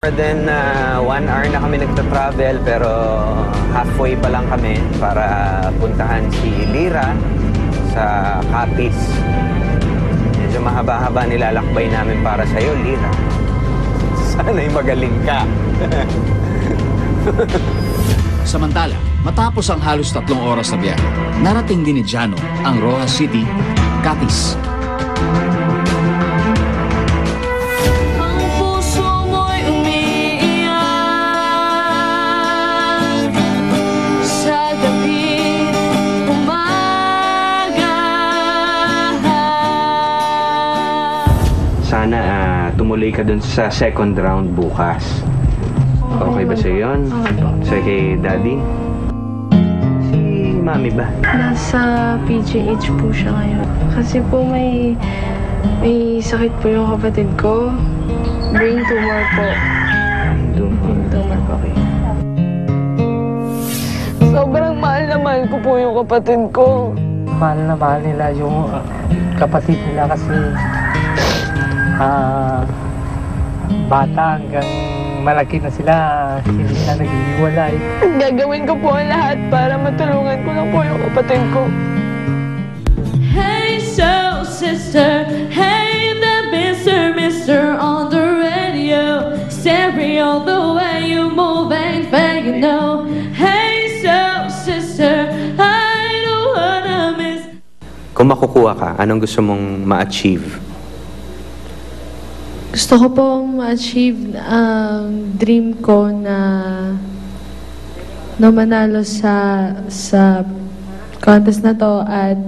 Then, 1 hour na kami nagta-travel pero halfway pa lang kami para puntahan si Lira sa Capiz. Medyo mahaba-haba nilalakbay namin para sa'yo, Lira. Sana'y magaling ka. Samantala, matapos ang halos 3 oras na biyahe, narating din ni Jano ang Rojas City, Capiz. Sana tumuloy ka dun sa second round bukas. Okay ba sa'yo yun? Sa'yo kay Daddy? Si Mami ba? Nasa PGH po siya ngayon. Kasi po may sakit po yung kapatid ko. Brain tumor po. Brain tumor po kayo. Sobrang mahal na mahal ko po yung kapatid ko. Mahal na mahal nila yung kapatid nila kasi bata hanggang malaki na sila, hindi na naghihiwalay. Gagawin ko po ang lahat para matulungan ko lang po yung kapatid ko. Hey soul sister, hey the mister on the radio, stereo the way you move ain't fake, you know. Hey soul sister, I don't wanna miss. Kung makukuha ka, anong gusto mong ma-achieve? Gusto ko pong ma-achieve ang dream ko na manalo sa contest na to at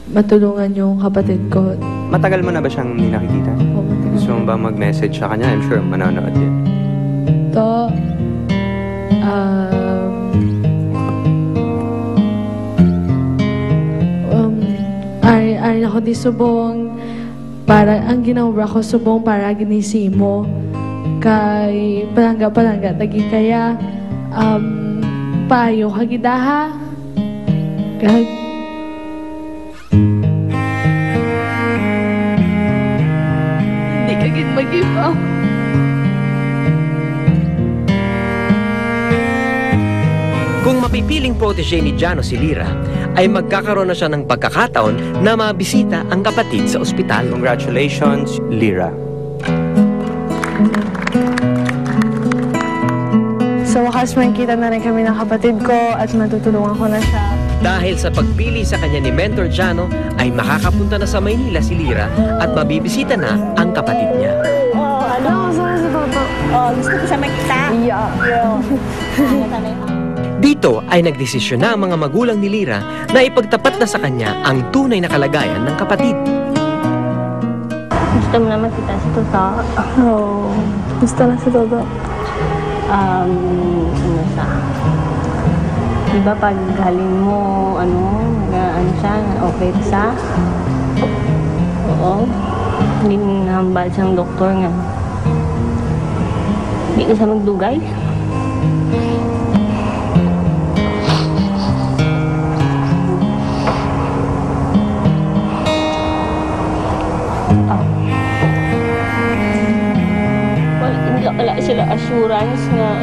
matulungan yung kapatid ko. Matagal mo na ba siyang hindi nakikita? Gusto mo ba mag-message sa kanya? I'm sure manonood yun. To, ari ako di subong para ang ginawa ko subong para ginisi mo kay palangga tagi kaya payo hagidaha kag hindi ka gid mag-give up. Kung mapipiling protege ni Jano si Lira, ay magkakaroon na siya ng pagkakataon na mabisita ang kapatid sa ospital. Congratulations, Lira. Sa wakas makikita na rin kami ng kapatid ko at matutulungan ko na siya. Dahil sa pagpili sa kanya ni Mentor Jano, ay makakapunta na sa Maynila si Lira at mabibisita na ang kapatid niya. Ano? Gusto ko si Papa. Gusto ko siya makita. Yeah. Dito ay nagdesisyon na ang mga magulang ni Lira na ipagtapat na sa kanya ang tunay na kalagayan ng kapatid. Gusto mo naman kita si Toto? Oo. Gusto na si Toto. Ano siya? Diba pag galing mo, siya, okay siya? Oo. Hindi nahambal siyang doktor nga. Hindi ka siya magdugay? Wala sila assurance na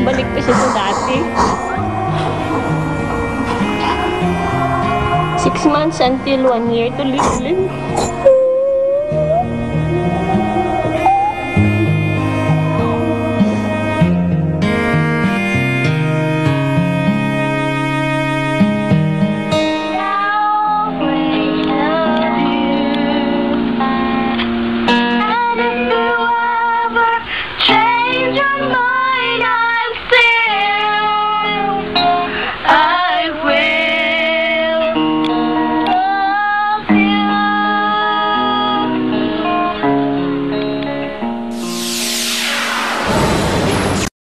balik pa siya sa dati. 6 months until 1 year to live.